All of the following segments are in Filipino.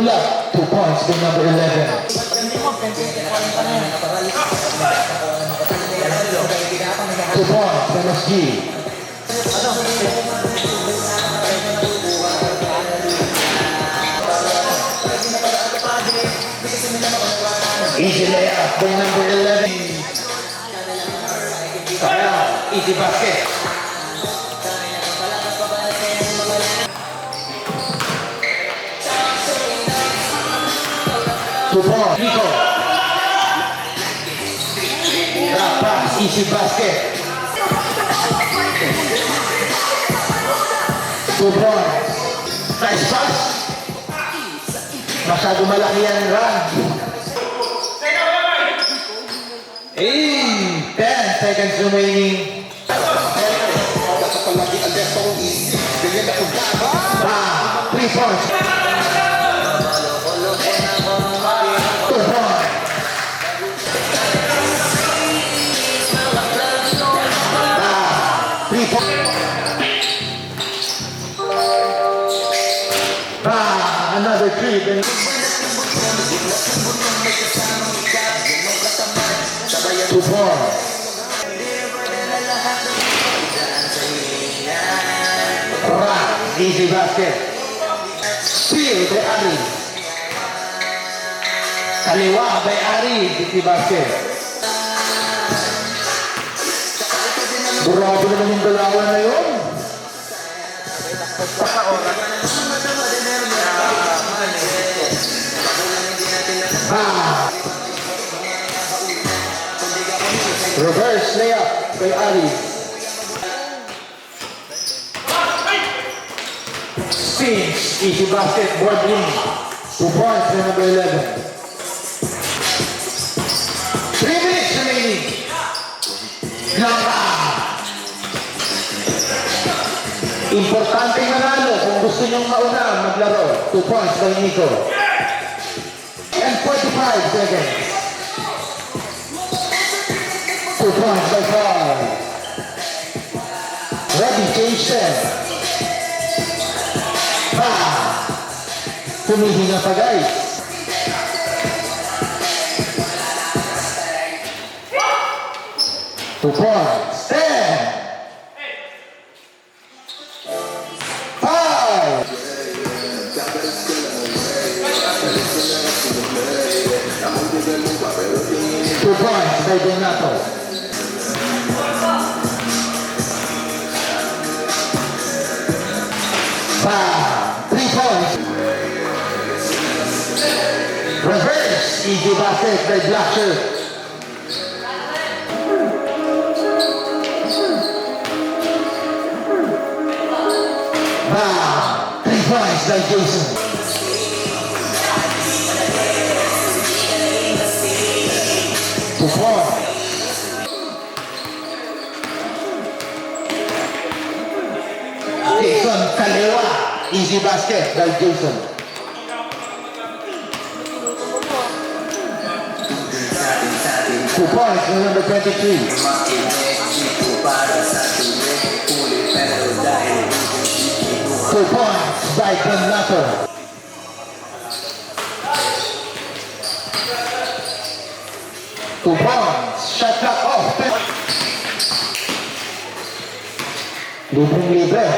Black, 2 points for number 11. Two points for MSG. Easy layup for number 11. Kaya, easy basket. Two points, Nico. Drop pass, easy basket. 2 points. Nice pass. Masyado malaki yan, run. 10 seconds remaining. 3 points. 2 points. 3 points. Another 3. 2 points. Easy basket. Steal by Ari. Kaliwa by Ari. Easy basket. Grabe naman yung dalawa na yun. Reverse layup by Ari. Spins, easy basket, board in. 2 points for number 11. 3 minutes remaining. Importante manalo kung gusto nyong mauna maglaro. 2 points by Nico. And 45 seconds. 2 points by Carl. Ready, change 10. Humihinga pa guys. 2 points. 10. 5. 2 points by Donato. 3 points. Reverse, easy basket by Black Shirt. 3 points by Jason. 2 points. Jason Kalewa, easy basket by Jason. 2 points for number 23. 2 points by Donato. 2 points, shot clock off. Libreng libre.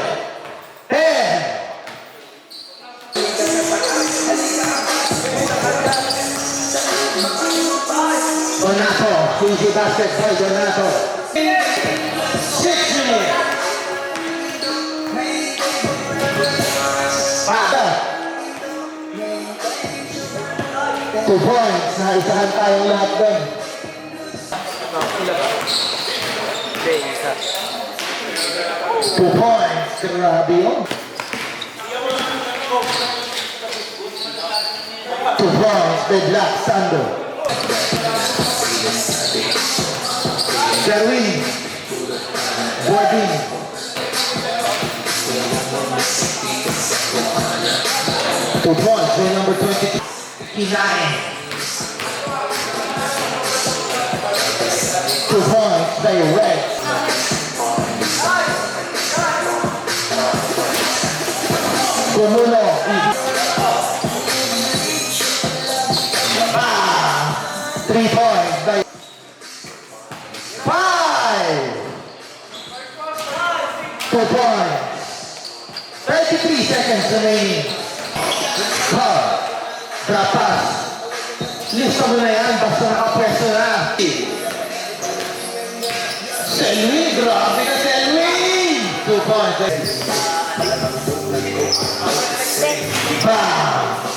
10. Donato, easy basket by Donato. 6 minutes. 2 points, naisahan tayong lahat doon. 2 points, grabe yun. 2 points by Black Sando. Darwin, Boarding. 2 points by number 22. Kinain. 2 points by Red. Gumulo. points. 33 seconds remaining. Car. Drop pass. Lista mo na yan, basta nakapwesto na. Selwyn, grabe na Selwyn! 2 points.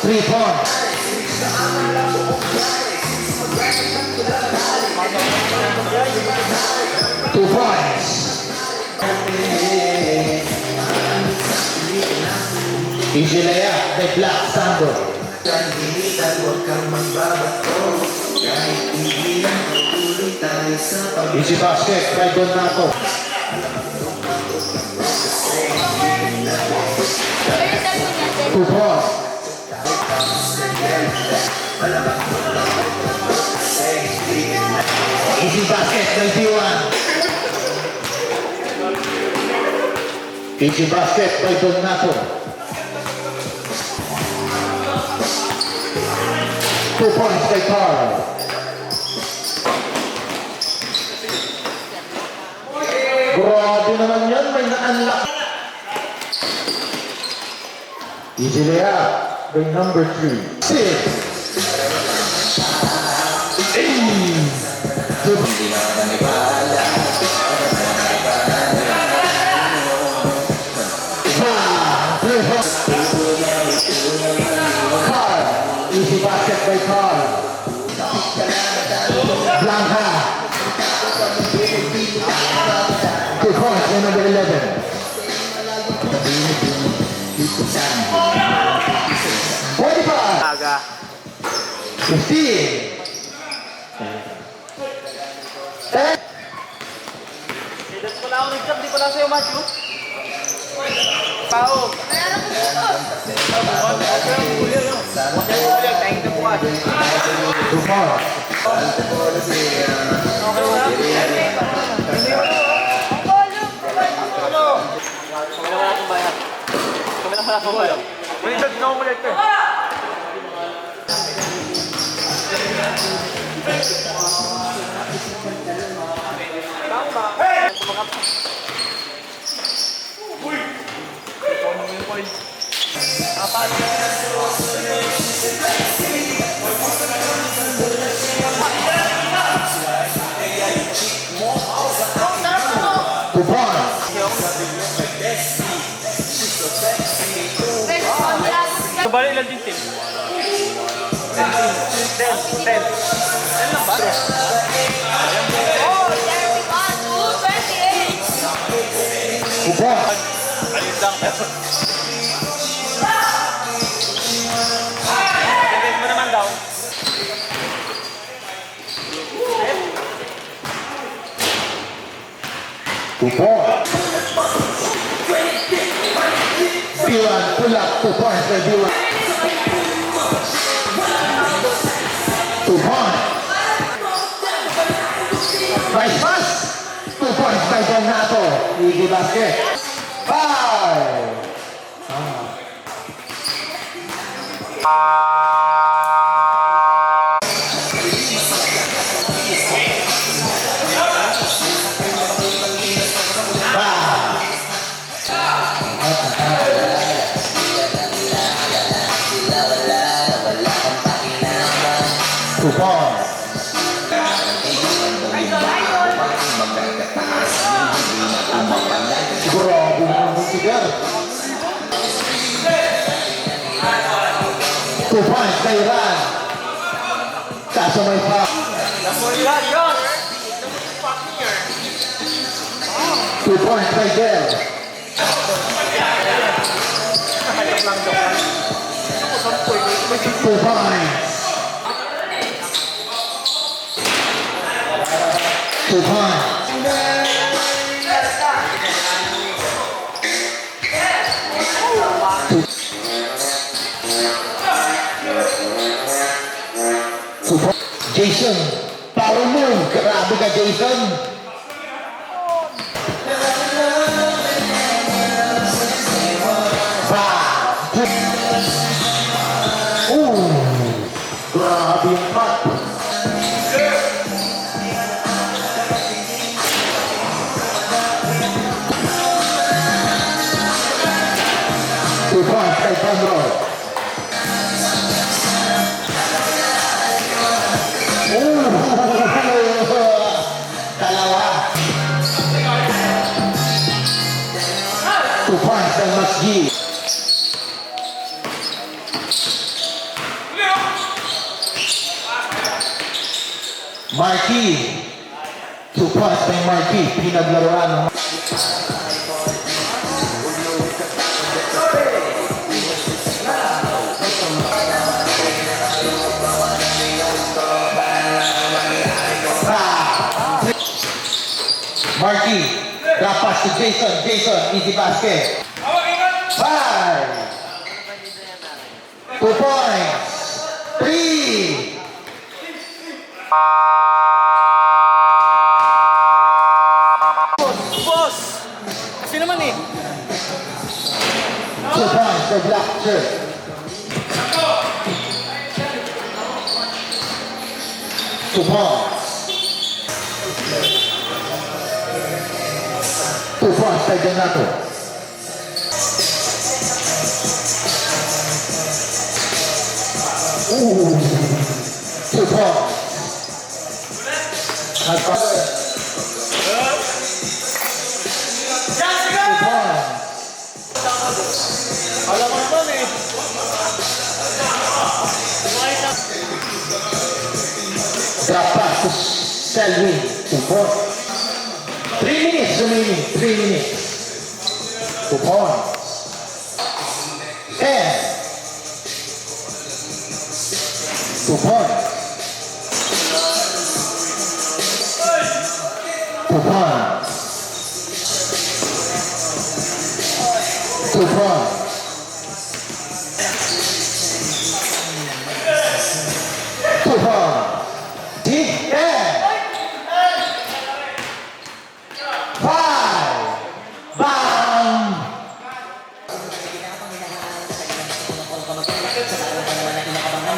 3 points. 2 points. Easy layup by Black Sando. Easy basket by Donato. 2 points. Easy basket by D1. Easy basket by Donato. 2 points by Carl. Grabe naman yan, may na-unlock. Easy layup by number 3. 6. Easy basket by Carl. Blanca. 2 points by number 11. 45. 15. 10. Hindi ko lang ako nag-jump, di ko lang sa'yo, Matthew. Pao. Balik lang din, Tim. 10 lang ba? Oh, 31 to 28. Ayun lang. Sabihin mo naman daw. D1, pull up, 2 points by D1. 2 points. Nice pass. 2 points by Donato. Easy basket. 5. Grabe naman yung tigar. 2 points kay Ran. Kaso may foul. 2 points kay Del. 2 points. 2 points. 2 points. Jason, power move. Grabe ka, Jason. Grabe yung cut. points kay Conroy. Dalawa. 2 points kay Masgi. Marquis. 2 points kay Marquis. Pinaglaruan ng Marquis. Drop pass to Jason. Jason, easy basket. 5. 2 points. 3. Boss! Kasi naman eh. 2 points for Black Shirt. Two points. 2 points kay Donato. Ooh. 2 points. Nagpa- 2 points. Alam mo naman eh. Drop pass to Selwyn. 2 points. 3 minutes remaining. 3 minutes. 2 points. 10. 2 points. 2 points. 2 points. 2 points. 10. 5. Bang!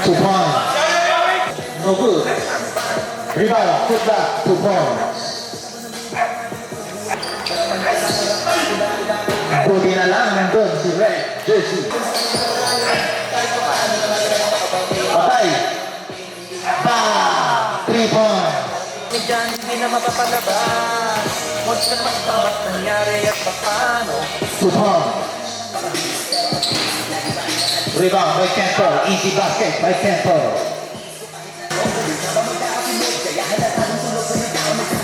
2 points. No good. Rebound. Put back. 2 points. Buti na lang nandun si Red Jersey. Patay. Bang! 3 points. Diyan hindi na mapapalabas. Huwag ka magtabat nangyari at paano. 2 points. Rebound by Kempo. Easy basket by Kempo.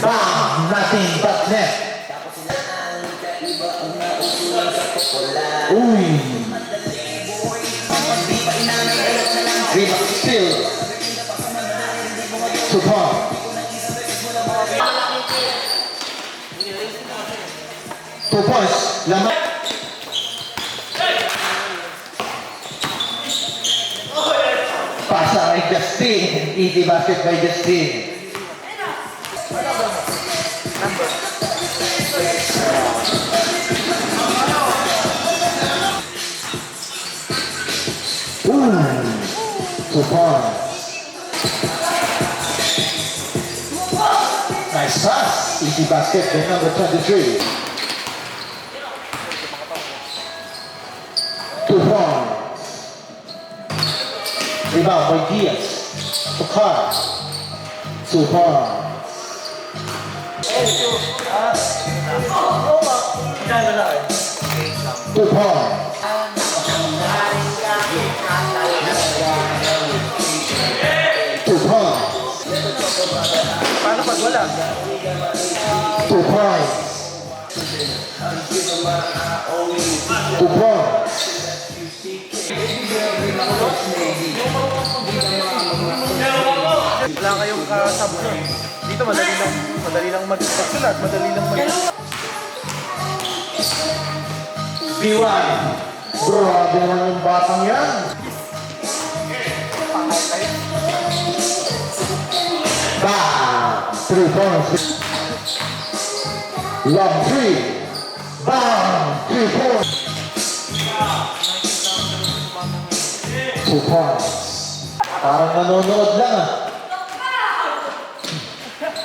Bang! Nothing but net. Uy! Rebound still. 2 points. 2 points. Lamang. Pasa kay Justin. Easy basket by Justin. Ooh. 2 points. Nice pass. Easy basket by number 23. 2 points. Rebound by Diaz. To Carr. 2 points. Diyan na lang eh. 2 points. 2 points. Paano pag wala? 2 points. 2 points. Wala kayong kasab nun. Dito madali lang magsulat, madali lang mag... B1. Grabe naman yung batang yan. Bang! 3 points. Lob 3. Bang! 3 points. 2 points. Parang nanonood lang ah.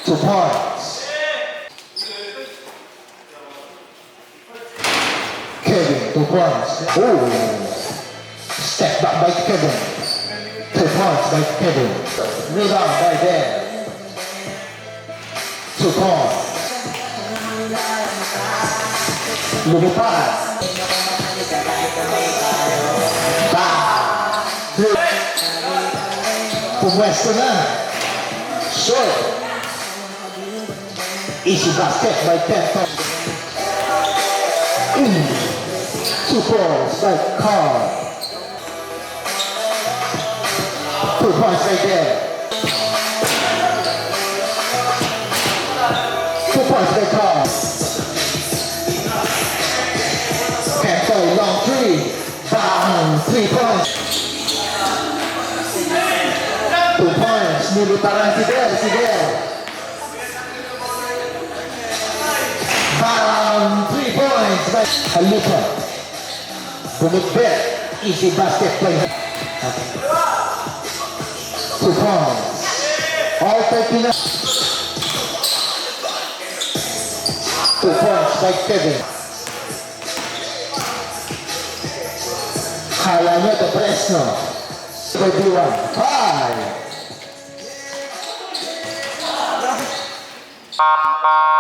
2 points. Kevin, 2 points. Oh! Step back by Kevin. 2 points by Kevin. Rebound by Dan. 2 points. Lumipad. Pumwesto na. Short. Easy basket by Kenton. 2 points by Carl. 2 points right there. 2 points by Carl. Kenton, long three. Bang! 3 points. 2 points. Nilutaran si Del. Bang! 3 points by Halipa. Bumikbet. Easy basket play. 2 points. All 39. 2 points by Kevin. Kala niya ito, Fresno. By D1. 5.